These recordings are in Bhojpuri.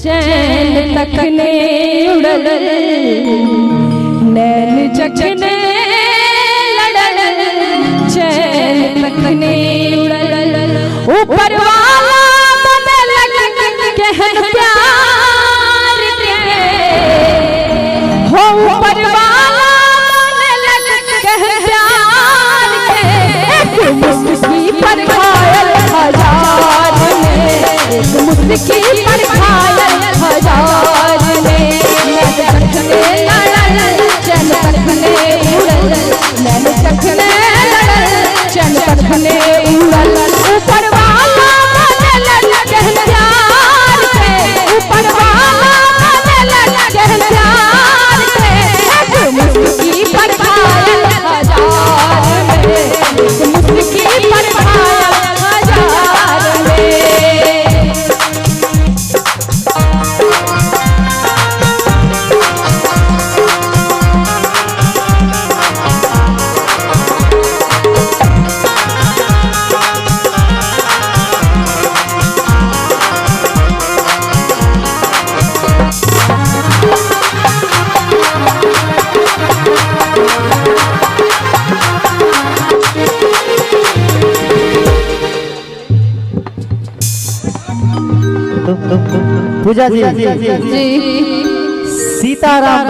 चैन तकने उड़ल नैन जखने लड़ल चैन तकने उड़ल ऊपर वाला बदल कहन प्यार के हो ऊपर वाला बदल कहन प्यार के एक मुस्की पर घायल हजार ने एक मुस्की पर घायल हजार ने नैन तकने लड़ल चैन तकने उड़ल नैन तकने लड़ल चैन तकने उड़ल ऊपर वाला बदल कहन प्यार के ऊपर वाला बदल कहन प्यार के एक मुस्की पर घायल हजार ने एक मुस्की पर घायल हजार ने पूजा जी सीताराम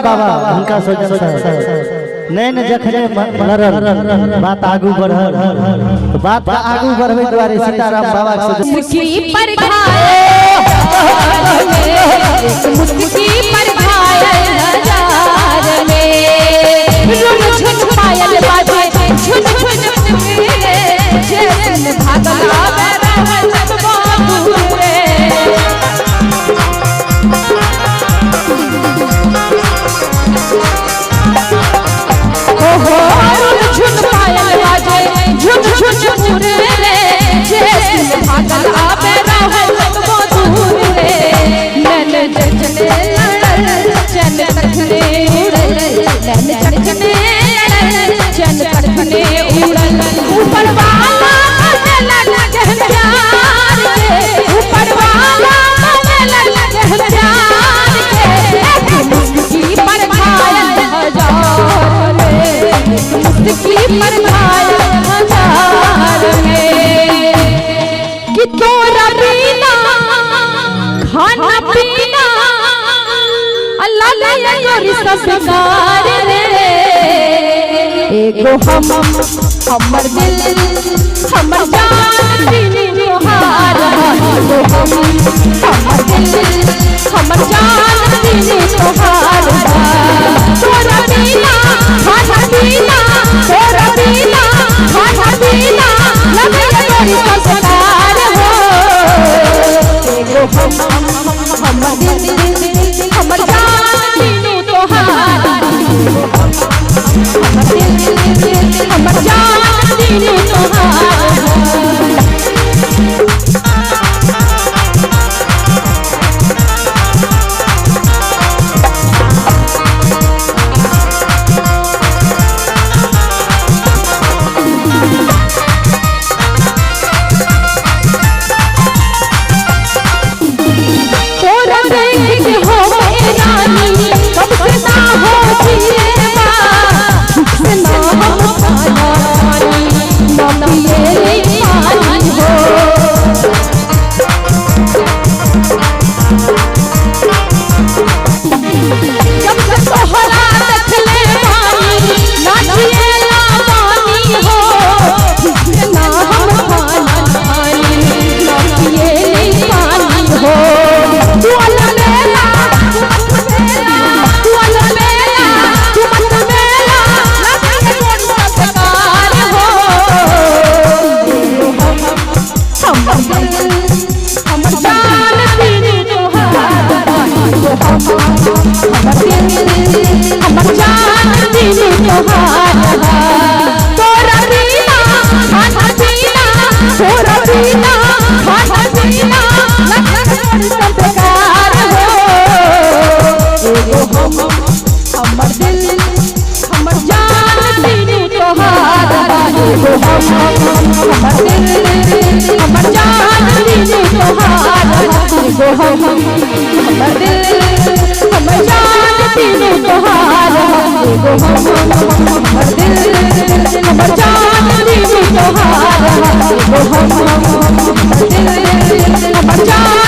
बाबा उनका नैन जखने मरल बात आगू बढ़ल तो बात आगू बढ़वे द्वारे सीताराम बाबा मुस्की पर घायल मुस्की पर घायल हजार ने झुन झुन पायल बाजे झुन झुन रे जैसन भागला रहल सब बाबू रे ओहो झुन पायल बाजे झुन झुन रे जैसन भागला रहल सब बाबू रे नैन जखने लड़ल चैन तकने उड़ल नैन जखने लड़ल चैन तकने उड़ल ऊपर वाला बदल कहन प्यार के ऊपर वाला बदल कहन प्यार के एक मुस्की पर घायल हजार ने एक मुस्की पर घायल हजार ने कि तोरा बिना खाना पीना अल्लाह ले गोरी सब बेकार रे एगो हमर दिल हमर जान दीनी तोहार एगो हमर दिल हमर जान दीनी तोहार तोरा बिना खाना पीना तोरा बिना खाना पीना लगे गोरी सब बेकार हो एगो हमर दिल हमर जान दीनी तोहार हमर जान दीनी तोहार एगो हम हमर दिल हमर जान तीनों तोहार एगो हम हमर दिल हमर जान तीनों तोहार एगो हम हमर दिल हमर जान